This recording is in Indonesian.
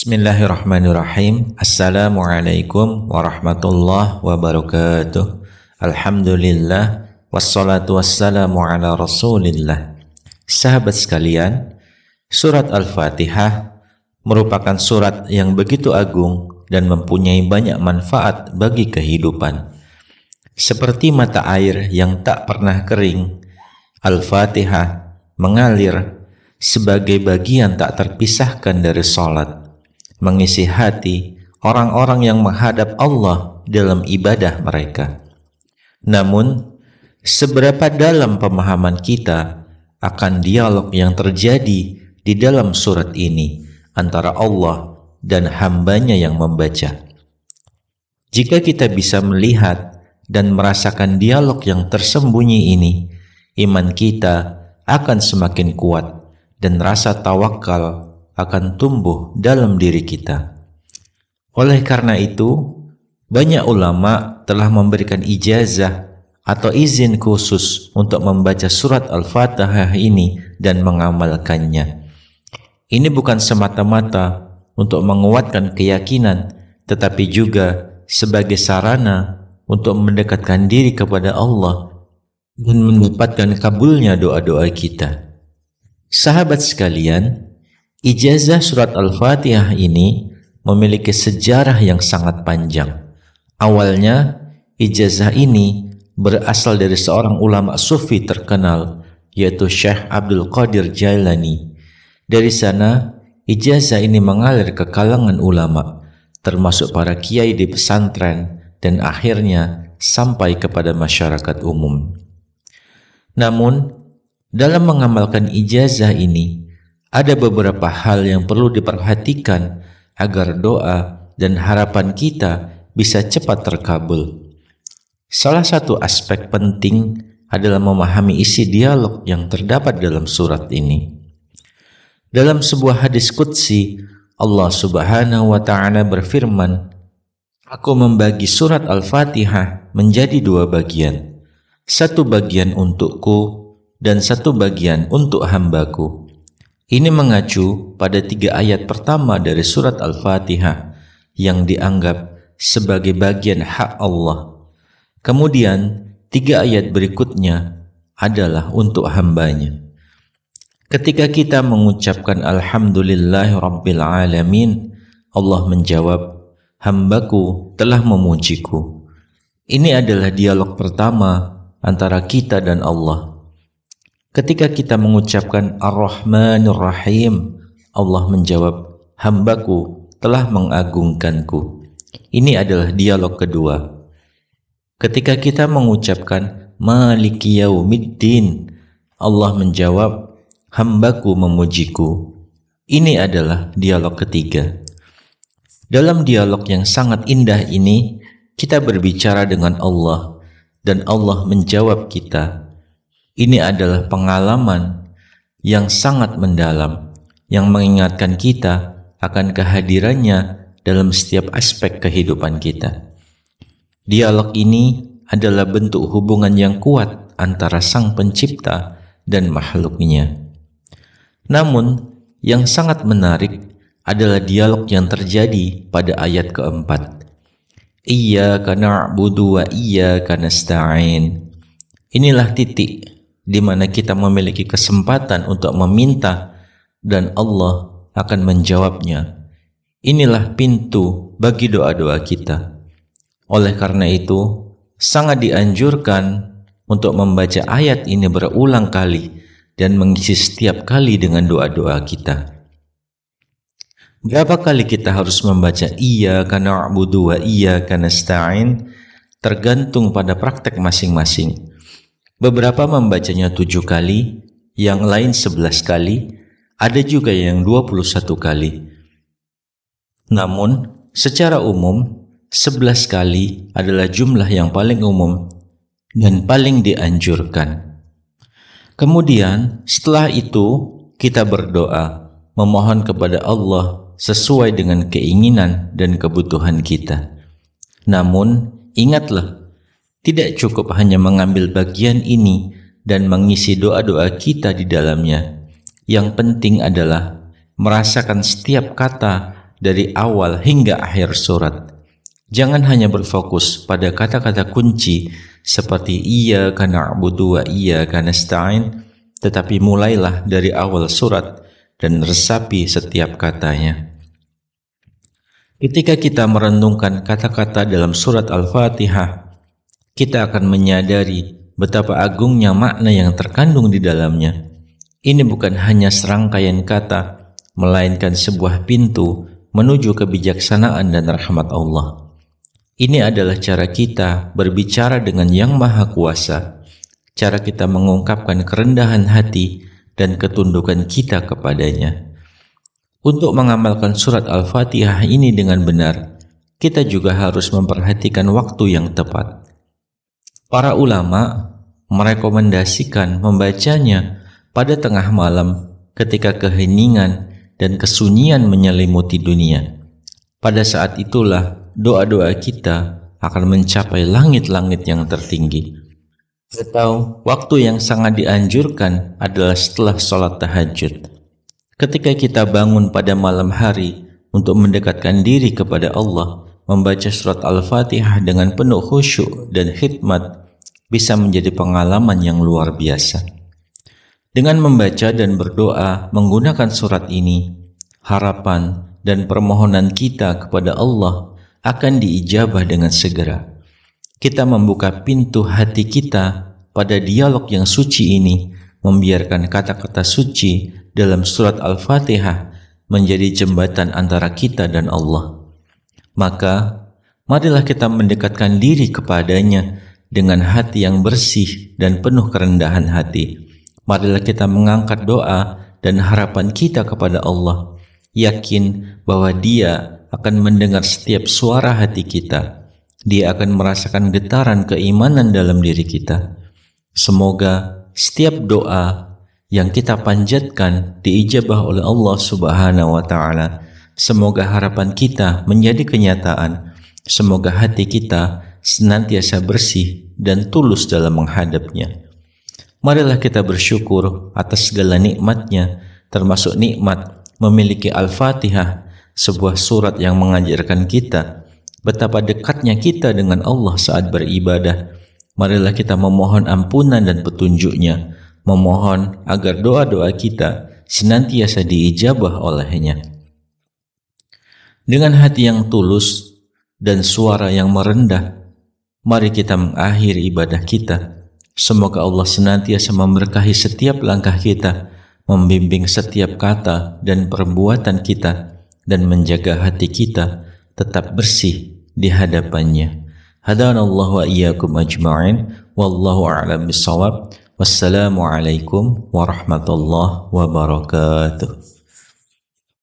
Bismillahirrahmanirrahim. Assalamualaikum warahmatullahi wabarakatuh. Alhamdulillah, wassalatu wassalamu ala rasulillah. Sahabat sekalian, surat Al-Fatihah merupakan surat yang begitu agung dan mempunyai banyak manfaat bagi kehidupan. Seperti mata air yang tak pernah kering, Al-Fatihah mengalir sebagai bagian tak terpisahkan dari salat, mengisi hati orang-orang yang menghadap Allah dalam ibadah mereka. Namun, seberapa dalam pemahaman kita akan dialog yang terjadi di dalam surat ini antara Allah dan hambanya yang membaca? Jika kita bisa melihat dan merasakan dialog yang tersembunyi ini, iman kita akan semakin kuat dan rasa tawakal akan tumbuh dalam diri kita. Oleh karena itu, banyak ulama telah memberikan ijazah atau izin khusus untuk membaca surat Al-Fatihah ini dan mengamalkannya. Ini bukan semata-mata untuk menguatkan keyakinan, tetapi juga sebagai sarana untuk mendekatkan diri kepada Allah dan mendapatkan kabulnya doa-doa kita. Sahabat sekalian, ijazah surat Al-Fatihah ini memiliki sejarah yang sangat panjang. Awalnya, ijazah ini berasal dari seorang ulama sufi terkenal, yaitu Syekh Abdul Qadir Jailani. Dari sana, ijazah ini mengalir ke kalangan ulama, termasuk para kiai di pesantren, dan akhirnya sampai kepada masyarakat umum. Namun, dalam mengamalkan ijazah ini, ada beberapa hal yang perlu diperhatikan agar doa dan harapan kita bisa cepat terkabul. Salah satu aspek penting adalah memahami isi dialog yang terdapat dalam surat ini. Dalam sebuah hadis qudsi, Allah Subhanahu wa Ta'ala berfirman, "Aku membagi surat Al-Fatihah menjadi dua bagian. Satu bagian untukku dan satu bagian untuk hambaku." Ini mengacu pada 3 ayat pertama dari surat Al-Fatihah yang dianggap sebagai bagian hak Allah. Kemudian 3 ayat berikutnya adalah untuk hambanya. Ketika kita mengucapkan Alhamdulillahi Rabbil Alamin, Allah menjawab, "Hambaku telah memujiku." Ini adalah dialog pertama antara kita dan Allah. Ketika kita mengucapkan Ar-Rahmanir Rahim, Allah menjawab, "Hambaku telah mengagungkanku." Ini adalah dialog kedua. Ketika kita mengucapkan Maliki Yaumiddin, Allah menjawab, "Hambaku memujiku." Ini adalah dialog ketiga. Dalam dialog yang sangat indah ini, kita berbicara dengan Allah dan Allah menjawab kita. Ini adalah pengalaman yang sangat mendalam, yang mengingatkan kita akan kehadirannya dalam setiap aspek kehidupan kita. Dialog ini adalah bentuk hubungan yang kuat antara Sang Pencipta dan makhluknya. Namun, yang sangat menarik adalah dialog yang terjadi pada ayat keempat. Iyyaka na'budu wa iyyaka nasta'in. Inilah titik di mana kita memiliki kesempatan untuk meminta dan Allah akan menjawabnya. Inilah pintu bagi doa-doa kita. Oleh karena itu, sangat dianjurkan untuk membaca ayat ini berulang kali dan mengisi setiap kali dengan doa-doa kita. Berapa kali kita harus membaca Iyyaka na'budu wa iyyaka nasta'in tergantung pada praktek masing-masing. Beberapa membacanya 7 kali, yang lain 11 kali, ada juga yang 21 kali. Namun, secara umum, 11 kali adalah jumlah yang paling umum dan paling dianjurkan. Kemudian, setelah itu, kita berdoa, memohon kepada Allah sesuai dengan keinginan dan kebutuhan kita. Namun, ingatlah, tidak cukup hanya mengambil bagian ini dan mengisi doa-doa kita di dalamnya. Yang penting adalah merasakan setiap kata dari awal hingga akhir surat. Jangan hanya berfokus pada kata-kata kunci seperti iyyaka na'budu wa iyyaka nasta'in, tetapi mulailah dari awal surat dan resapi setiap katanya. Ketika kita merenungkan kata-kata dalam surat Al-Fatihah, kita akan menyadari betapa agungnya makna yang terkandung di dalamnya. Ini bukan hanya serangkaian kata, melainkan sebuah pintu menuju kebijaksanaan dan rahmat Allah. Ini adalah cara kita berbicara dengan Yang Maha Kuasa, cara kita mengungkapkan kerendahan hati dan ketundukan kita kepadanya. Untuk mengamalkan surat Al-Fatihah ini dengan benar, kita juga harus memperhatikan waktu yang tepat. Para ulama merekomendasikan membacanya pada tengah malam ketika keheningan dan kesunyian menyelimuti dunia. Pada saat itulah doa-doa kita akan mencapai langit-langit yang tertinggi. Atau waktu yang sangat dianjurkan adalah setelah sholat tahajud. Ketika kita bangun pada malam hari untuk mendekatkan diri kepada Allah, membaca surat Al-Fatihah dengan penuh khusyuk dan khidmat bisa menjadi pengalaman yang luar biasa. Dengan membaca dan berdoa menggunakan surat ini, harapan dan permohonan kita kepada Allah akan diijabah dengan segera. Kita membuka pintu hati kita pada dialog yang suci ini, membiarkan kata-kata suci dalam surat Al-Fatihah menjadi jembatan antara kita dan Allah. Maka, marilah kita mendekatkan diri kepadanya dengan hati yang bersih dan penuh kerendahan hati. Marilah kita mengangkat doa dan harapan kita kepada Allah, yakin bahwa Dia akan mendengar setiap suara hati kita. Dia akan merasakan getaran keimanan dalam diri kita. Semoga setiap doa yang kita panjatkan diijabah oleh Allah Subhanahu wa Ta'ala. Semoga harapan kita menjadi kenyataan. Semoga hati kita senantiasa bersih dan tulus dalam menghadapnya. Marilah kita bersyukur atas segala nikmatnya, termasuk nikmat memiliki Al-Fatihah, sebuah surat yang mengajarkan kita betapa dekatnya kita dengan Allah saat beribadah. Marilah kita memohon ampunan dan petunjuknya, memohon agar doa-doa kita senantiasa diijabah olehnya. Dengan hati yang tulus dan suara yang merendah, mari kita mengakhiri ibadah kita. Semoga Allah senantiasa memberkahi setiap langkah kita, membimbing setiap kata dan perbuatan kita, dan menjaga hati kita tetap bersih di hadapannya. Hadanallahu wa iyyakum ajma'in, wallahu a'lam bissawab. Wassalamualaikum warahmatullahi wabarakatuh.